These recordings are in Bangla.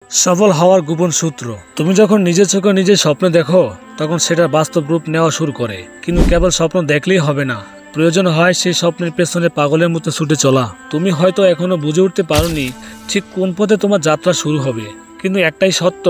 সফল হওয়ার গোপন সূত্র। তুমি যখন নিজের চোখে নিজের স্বপ্ন দেখো তখন সেটা বাস্তব রূপ নেওয়া শুরু করে। কিন্তু কেবল স্বপ্ন দেখলেই হবে না, প্রয়োজন হয় সেই স্বপ্নের পেছনে পাগলের মতো ছুটে চলা। তুমি হয়তো এখনো বুঝে উঠতে পারোনি ঠিক কোন পথে তোমার যাত্রা শুরু হবে, কিন্তু একটাই সত্য,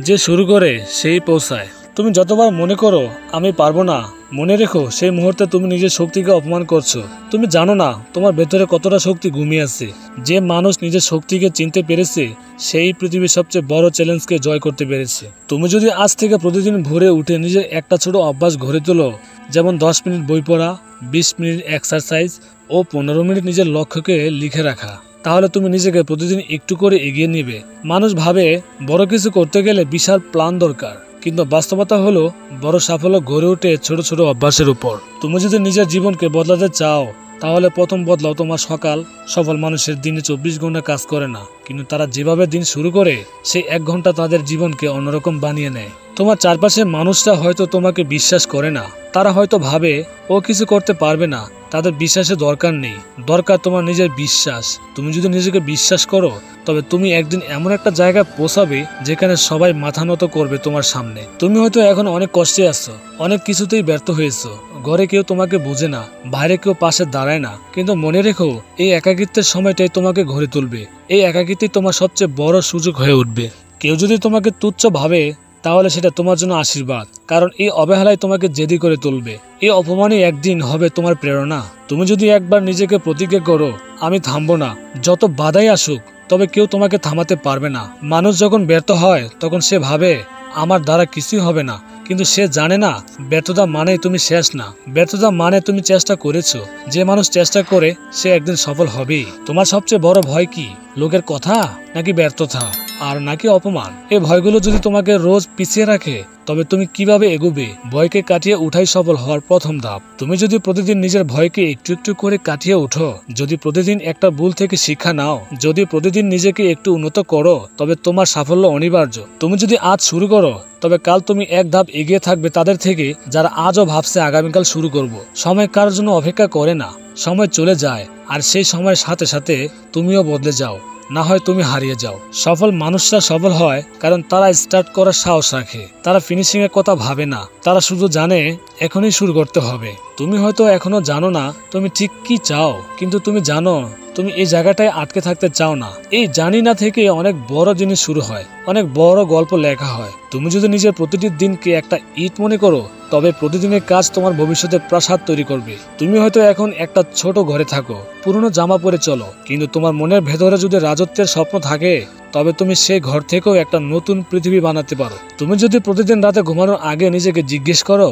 যে শুরু করে সেই পৌঁছায়। তুমি যতবার মনে করো আমি পারবো না, মনে রেখো সেই মুহূর্তে তুমি নিজের শক্তিকে অপমান করছো। তুমি জানো না তোমার ভেতরে কতটা শক্তি ঘুমিয়ে আছে। যে মানুষ নিজের শক্তিকে চিনতে পেরেছে সেই পৃথিবীর সবচেয়ে বড় চ্যালেঞ্জকে জয় করতে পেরেছে। তুমি যদি আজ থেকে প্রতিদিন ভোরে উঠে নিজের একটা ছোট অভ্যাস গড়ে তোলো, যেমন 10 মিনিট বই পড়া, 20 মিনিট এক্সারসাইজ ও 15 মিনিট নিজের লক্ষ্যকে লিখে রাখা, তাহলে তুমি নিজেকে প্রতিদিন একটু করে এগিয়ে নেবে। মানুষ ভাবে বড় কিছু করতে গেলে বিশাল প্ল্যান দরকার, কিন্তু বাস্তবতা হলো বড় সাফল্য গড়ে ওঠে ছোট ছোট অভ্যাসের উপর। তুমি যদি নিজের জীবনকে বদলাতে চাও তাহলে প্রথম বদলাও তোমার সকাল। সফল মানুষের দিনে 24 ঘন্টা কাজ করে না, কিন্তু তারা যেভাবে দিন শুরু করে সেই 1 ঘন্টা তাদের জীবনকে অন্যরকম বানিয়ে নেয়। তোমার চারপাশের মানুষরা হয়তো তোমাকে বিশ্বাস করে না, তারা হয়তো ভাবে ও কিছু করতে পারবে না। তাদের বিশ্বাসের দরকার নেই, দরকার তোমার নিজের বিশ্বাস। তুমি যদি নিজেকে বিশ্বাস করো তবে তুমি একদিন এমন একটা জায়গায় পৌঁছাবে যেখানে সবাই মাথা নত করবে তোমার সামনে। তুমি হয়তো এখন অনেক কষ্টে আছো, অনেক কিছুতেই ব্যর্থ হয়েছো, ঘরে কেউ তোমাকে বোঝে না, বাইরে কেউ পাশে দাঁড়ায় না, কিন্তু মনে রেখো এই একাকিত্বের সময়টাই তোমাকে গড়ে তুলবে। এই একাকিত্বই তোমার সবচেয়ে বড় সুযোগ হয়ে উঠবে। কেউ যদি তোমাকে তুচ্ছ ভাবে তাহলে সেটা তোমার জন্য আশীর্বাদ, কারণ এই অবহেলাই তোমাকে জেদি করে তুলবে। এই অপমানই একদিন হবে তোমার প্রেরণা। তুমি যদি একবার নিজেকে প্রতিজ্ঞা করো আমি থামবো না, যত বাধাই আসুক, তবে কেউ তোমাকে থামাতে পারবে না। মানুষ যখন ব্যর্থ হয় তখন সে ভাবে আমার দ্বারা কিছুই হবে না, কিন্তু সে জানে না ব্যর্থতা মানে তুমি শেষ না, ব্যর্থতা মানে তুমি চেষ্টা করেছো। যে মানুষ চেষ্টা করে সে একদিন সফল হবেই। তোমার সবচেয়ে বড় ভয় কি? লোকের কথা, নাকি ব্যর্থতা, আর নাকি অপমান? এই ভয়গুলো যদি তোমাকে রোজ পিছিয়ে রাখে তবে তুমি কিভাবে এগোবে? ভয়কে কাটিয়ে উঠাই সফল হওয়ার প্রথম ধাপ। তুমি যদি প্রতিদিন নিজের ভয়কে একটু একটু করে কাটিয়ে উঠো, যদি প্রতিদিন একটা ভুল থেকে শিক্ষা নাও, যদি প্রতিদিন নিজেকে একটু উন্নত করো, তবে তোমার সাফল্য অনিবার্য। তুমি যদি আজ শুরু করো তবে কাল তুমি এক ধাপ এগিয়ে থাকবে তাদের থেকে যারা আজও ভাবছে আগামীকাল শুরু করব। সময় কারোর জন্য অপেক্ষা করে না, সময় চলে যায়, আর সেই সময়ের সাথে সাথে তুমিও বদলে যাও, না হয় তুমি হারিয়ে যাও। সফল মানুষরা সফল হয় কারণ তারা স্টার্ট করার সাহস রাখে, তারা ফিনিশিং এর কথা ভাবে না, তারা শুধু জানে এখনই শুরু করতে হবে। তুমি হয়তো এখনো জানো না তুমি ঠিক কি চাও, কিন্তু তুমি জানো তুমি এই জায়গাটায় আটকে থাকতে চাও না। এই জানি না থেকে অনেক বড় জিনিস শুরু হয়, অনেক বড় গল্প লেখা হয়। তুমি যদি নিজের প্রতিটি দিনকে একটা ইট মনে করো তবে প্রতিদিনের কাজ তোমার ভবিষ্যতে প্রাসাদ তৈরি করবে। তুমি হয়তো এখন একটা ছোট ঘরে থাকো, পুরনো জামা পরে চলো, কিন্তু তোমার মনের ভেতরে যদি রাজত্বের স্বপ্ন থাকে তবে তুমি সেই ঘর থেকেও একটা নতুন পৃথিবী বানাতে পারো। তুমি যদি প্রতিদিন রাতে ঘুমানোর আগে নিজেকে জিজ্ঞেস করো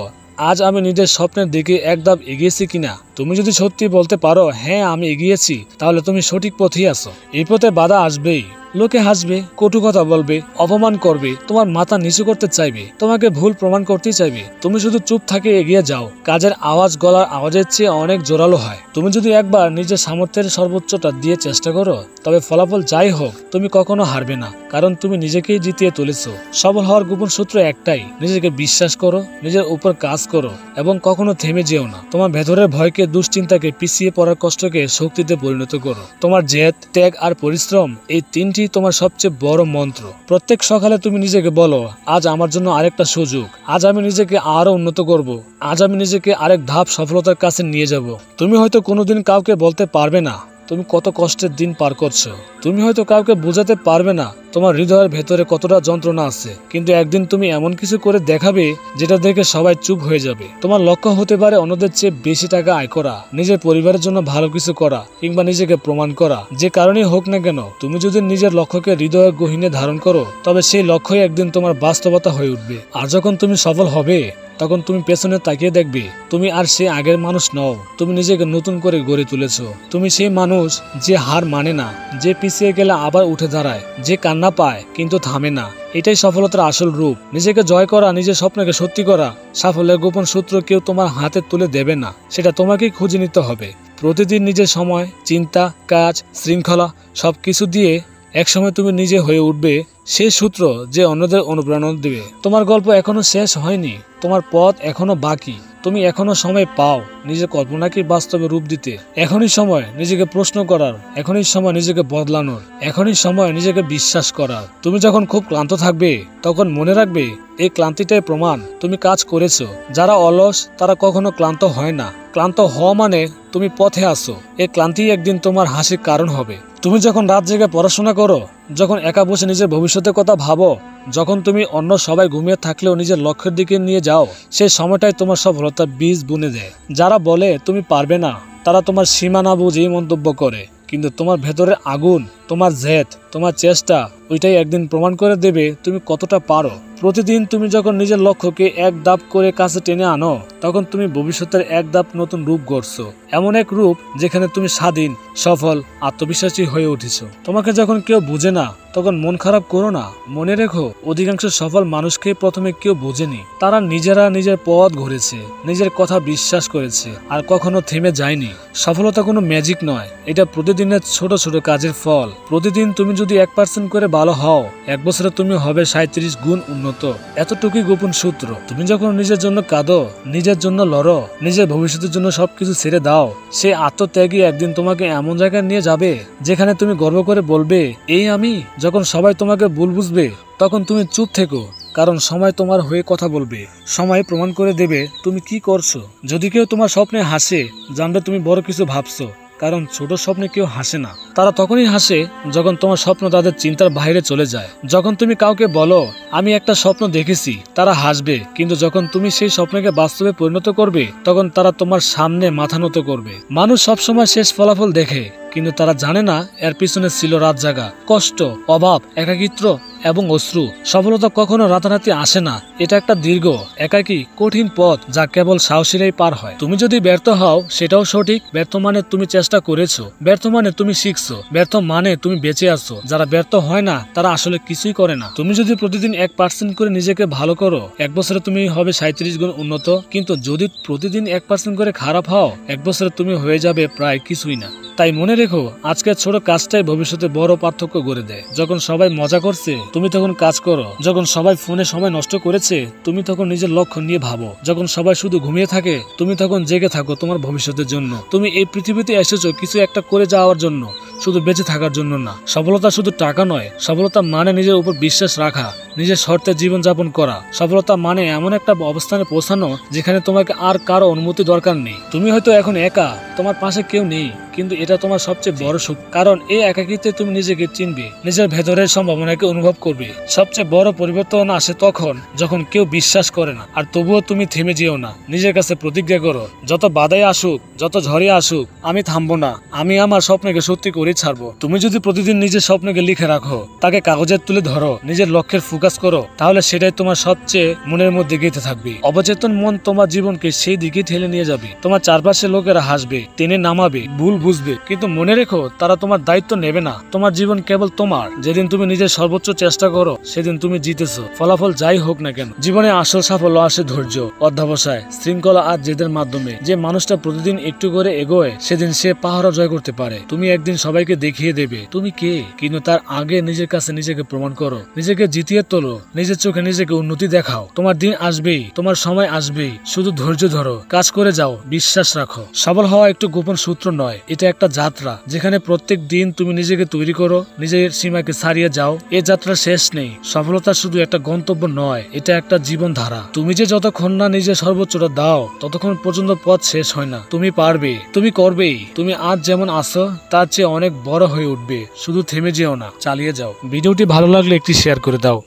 আজ আমি নিজের স্বপ্নের দিকে এক ধাপ এগিয়েছি কিনা, তুমি যদি সত্যি বলতে পারো হ্যাঁ আমি এগিয়েছি, তাহলে তুমি সঠিক পথেই আছো। এই পথে বাধা আসবেই, লোকে হাসবে, কটু কথা বলবে, অপমান করবে, তোমার মাথা নিচু করতে চাইবে, তোমাকে ভুল প্রমাণ করতে চাইবে। তুমি শুধু চুপ থাকে এগিয়ে যাও। কাজের আওয়াজ গলার আওয়াজের চেয়ে অনেক জোরালো হয়। তুমি যদি একবার নিজের সামর্থ্যের সর্বোচ্চটা দিয়ে চেষ্টা করো তবে ফলাফল যাই হোক তুমি কখনো হারবে না, কারণ তুমি নিজেকেই জিতিয়ে তুলেছো। সফল হওয়ার গোপন সূত্র একটাই, নিজেকে বিশ্বাস করো, নিজের উপর কাজ করো, এবং কখনো থেমে যেও না। তোমার ভেতরের ভয়কে, দুশ্চিন্তাকে, পিছিয়ে পড়ার কষ্টকে শক্তিতে পরিণত করো। তোমার জেদ, ত্যাগ আর পরিশ্রম, এই তিনটি তোমার সবচেয়ে বড় মন্ত্র। প্রত্যেক সকালে তুমি নিজেকে বলো আজ আমার জন্য আরেকটা সুযোগ, আজ আমি নিজেকে আরো উন্নত করব, আজ আমি নিজেকে আরেক ধাপ সফলতার কাছে নিয়ে যাব। তুমি হয়তো কোনোদিন কাউকে বলতে পারবে না তুমি কত কষ্টের দিন পার করছো, তুমি হয়তো কাউকে বোঝাতে পারবে না তোমার হৃদয়ের ভেতরে কতটা যন্ত্রণা আছে, কিন্তু একদিন তুমি এমন কিছু করে দেখাবে যেটা দেখে সবাই চুপ হয়ে যাবে। তোমার লক্ষ্য হতে পারে অন্যদের চেয়ে বেশি টাকা আয় করা, নিজের পরিবারের জন্য ভালো কিছু করা, কিংবা নিজেকে প্রমাণ করা। যে কারণেই হোক না কেন, তুমি যদি নিজের লক্ষ্যকে হৃদয়ের গহীনে ধারণ করো তবে সেই লক্ষ্যই একদিন তোমার বাস্তবতা হয়ে উঠবে। আর যখন তুমি সফল হবে তখন তুমি পেছনে তাকিয়ে দেখবে তুমি আর সেই আগের মানুষ নও, তুমি নিজেকে নতুন করে গড়ে তুলেছো। তুমি সেই মানুষ যে হার মানে না, যে পিছিয়ে গেলে আবার উঠে দাঁড়ায়, যে কান্না পায় কিন্তু থামে না। এটাই সফলতার আসল রূপ। নিজেকে জয় করা, নিজের স্বপ্নকে সত্যি করা। সাফল্যের গোপন সূত্র কেউ তোমার হাতে তুলে দেবে না, সেটা তোমাকেই খুঁজে নিতে হবে। প্রতিদিন নিজের সময়, চিন্তা, কাজ, শৃঙ্খলা সবকিছু দিয়ে একসময় তুমি নিজে হয়ে উঠবে সেই সূত্র যে অন্যদের অনুপ্রেরণা দিবে। তোমার গল্প এখনো শেষ হয়নি, তোমার পথ এখনো বাকি। তুমি এখনো সময় পাও নিজের কল্পনাকে বাস্তবে রূপ দিতে। এখনই সময় নিজেকে প্রশ্ন করার, এখনই সময় নিজেকে বদলানোর, এখনই সময় নিজেকে বিশ্বাস করার। তুমি যখন খুব ক্লান্ত থাকবে তখন মনে রাখবে এই ক্লান্তিটাই প্রমাণ তুমি কাজ করেছো। যারা অলস তারা কখনো ক্লান্ত হয় না। ক্লান্ত হওয়া মানে তুমি পথে আসো। এই ক্লান্তি একদিন তোমার হাসির কারণ হবে। তুমি যখন রাত জেগে পড়াশোনা করো, যখন একা বসে নিজের ভবিষ্যতের কথা ভাবো, যখন তুমি অন্য সবাই ঘুমিয়ে থাকলেও নিজের লক্ষ্যের দিকে নিয়ে যাও, সেই সময়টাই তোমার সফলতার বীজ বুনে দেয়। যারা বলে তুমি পারবে না তারা তোমার সীমা না বুঝেই মন্তব্য করে, কিন্তু তোমার ভেতরের আগুন, তোমার জেদ, তোমার চেষ্টা ওইটাই একদিন প্রমাণ করে দেবে তুমি কতটা পারো। প্রতিদিন তুমি যখন নিজের লক্ষ্যকে এক ধাপ করে কাছে টেনে আনো, তখন তুমি ভবিষ্যতের এক ধাপ নতুন রূপ গড়ছো। এমন এক রূপ যেখানে তুমি স্বাধীন, সফল, আত্মবিশ্বাসী হয়ে উঠেছো। তোমাকে যখন কেউ বুঝে না তখন মন খারাপ করো না। মনে রেখো, অধিকাংশ সফল মানুষকে প্রথমে কেউ বোঝেনি। তারা নিজেরা নিজের পথ ঘুরেছে, নিজের কথা বিশ্বাস করেছে, আর কখনো থেমে যায়নি। সফলতা কোনো ম্যাজিক নয়, এটা প্রতিদিনের ছোট ছোট কাজের ফল। প্রতিদিন তুমি যদি 1% করে ভালো হও, 1 বছরে তুমি হবে 37 গুণ উন্নত। এতটুকুই গোপন সূত্র। তুমি যখন নিজের জন্য কাঁদো, নিজের জন্য লড়ো, নিজের ভবিষ্যতের জন্য সবকিছু ছেড়ে দাও, সেই আত্মত্যাগই একদিন তোমাকে এমন জায়গায় নিয়ে যাবে যেখানে তুমি গর্ব করে বলবে, এই আমি। যখন সবাই তোমাকে ভুল বুঝবে তখন তুমি চুপ থেকো, কারণ সময় তোমার হয়ে কথা বলবে। সময় প্রমাণ করে দেবে তুমি কি করছো। যদি কেউ তোমার স্বপ্নে হাসে, জানবে তুমি বড় কিছু ভাবছো, কারণ ছোট স্বপ্নে কেউ হাসে না। তারা তখনই হাসে যখন তোমার স্বপ্ন তাদের চিন্তার বাইরে চলে যায়। যখন তুমি কাউকে বলো আমি একটা স্বপ্ন দেখেছি, তারা হাসবে, কিন্তু যখন তুমি সেই স্বপ্নকে বাস্তবে পরিণত করবে তখন তারা তোমার সামনে মাথা নত করবে। মানুষ সবসময় শেষ ফলাফল দেখে, কিন্তু তারা জানে না এর পিছনে ছিল রাত জাগা, কষ্ট, অভাব, একাকিত্ব এবং অশ্রু। সফলতা কখনো রাতারাতি আসে না। এটা একটা দীর্ঘ, একাকী, কঠিন পথ যা কেবল সাহসীরাই পার হয়। তুমি যদি ব্যর্থ হও সেটাও সঠিক। ব্যর্থ মানে তুমি চেষ্টা করেছো, ব্যর্থ মানে তুমি শিখছো, ব্যর্থ মানে তুমি বেঁচে আছো। যারা ব্যর্থ হয় না তারা আসলে কিছুই করে না। তুমি যদি প্রতিদিন 1% করে নিজেকে ভালো করো, 1 বছরে তুমি হবে 37 গুণ উন্নত। কিন্তু যদি প্রতিদিন 1% করে খারাপ হও, 1 বছরে তুমি হয়ে যাবে প্রায় কিছুই না। তাই মনে রেখো, আজকের ছোট কাজটাই ভবিষ্যতে বড় পার্থক্য গড়ে দেয়। যখন সবাই মজা করছে তুমি তখন কাজ করো, যখন সবাই ফোনে সময় নষ্ট করেছে তুমি তখন নিজের লক্ষ্য নিয়ে ভাবো, যখন সবাই শুধু ঘুমিয়ে থাকে তুমি তখন জেগে থাকো তোমার ভবিষ্যতের জন্য। তুমি এই পৃথিবীতে এসেছো কিছু একটা করে যাওয়ার জন্য, শুধু বেঁচে থাকার জন্য না। সফলতা শুধু টাকা নয়, সফলতা মানে নিজের উপর বিশ্বাস রাখা, নিজের শর্তে জীবন যাপন করা। সফলতা মানে এমন একটা অবস্থানে পৌঁছানো যেখানে তোমাকে আর কারো অনুমতি দরকার নেই। তুমি হয়তো এখন একা, তোমার পাশে কেউ নেই, কিন্তু এটা তোমার সবচেয়ে বড় সুখ। কারণ এই একাকিত্বে তুমি নিজেকে চিনবে, নিজের ভেতরের সম্ভাবনাকে অনুভব করবে। সবচেয়ে বড় পরিবর্তন আসে তখন যখন কেউ বিশ্বাস করে না, আর তবুও তুমি থেমে যেও না। নিজের কাছে প্রতিজ্ঞা করো, যত বাধাই আসুক, যত ঝড়ে আসুক, আমি থামবো না। আমি আমার স্বপ্নকে সত্যি করে ছাড়বো। তুমি যদি প্রতিদিন নিজের স্বপ্নকে লিখে রাখো, তাকে কাগজে তুলে ধরো, নিজের লক্ষ্যের ফোকাস করো, তাহলে সেটাই তোমার সবচেয়ে মনের মধ্যে গেঁথে থাকবে। অবচেতন মন তোমার জীবনকে সেই দিকে ঠেলে নিয়ে যাবে। তোমার চারপাশে লোকেরা হাসবে, টেনে নামাবে, ভুল বুঝবে, কিন্তু মনে রেখো তারা তোমার দায়িত্ব নেবে না। তোমার জীবন কেবল তোমার। যেদিন তুমি নিজের সর্বোচ্চ চেষ্টা করো সেদিন তুমি জিতেছো। ফলাফল যাই হোক না কেন, জীবনে আসল সাফল্য আসে ধৈর্য, অধ্যবসায়, শৃঙ্খলা আর জেদের মাধ্যমে। যে মানুষটা প্রতিদিন একটু করে এগোয় সেদিন সে পাহাড় জয় করতে পারে। তুমি একদিন সবাইকে দেখিয়ে দেবে তুমি কে, কিন্তু তার আগে নিজের কাছে নিজেকে প্রমাণ করো, নিজেকে জিতিয়ে তোলো, নিজের চোখে নিজেকে উন্নতি দেখাও। তোমার দিন আসবেই, তোমার সময় আসবেই, শুধু ধৈর্য ধরো, কাজ করে যাও, বিশ্বাস রাখো। সফল হওয়া একটু গোপন সূত্র নয়, এটা একটা যাত্রা যেখানে প্রত্যেক দিন তুমি নিজেকে তৈরি করো, নিজের সীমাকে ছাড়িয়ে যাও। এই যাত্রা শেষ নেই। সফলতা শুধু একটা গন্তব্য নয়, এটা একটা জীবন ধারা। তুমি যে যতক্ষণ না নিজের সর্বোচ্চটা দাও ততক্ষণ পর্যন্ত পথ শেষ হয় না। তুমি পারবে, তুমি করবেই। তুমি আজ যেমন আছো তার চেয়ে অনেক বড় হয়ে উঠবে। শুধু থেমে যেও না, চালিয়ে যাও। ভিডিওটি ভালো লাগলে একটি শেয়ার করে দাও।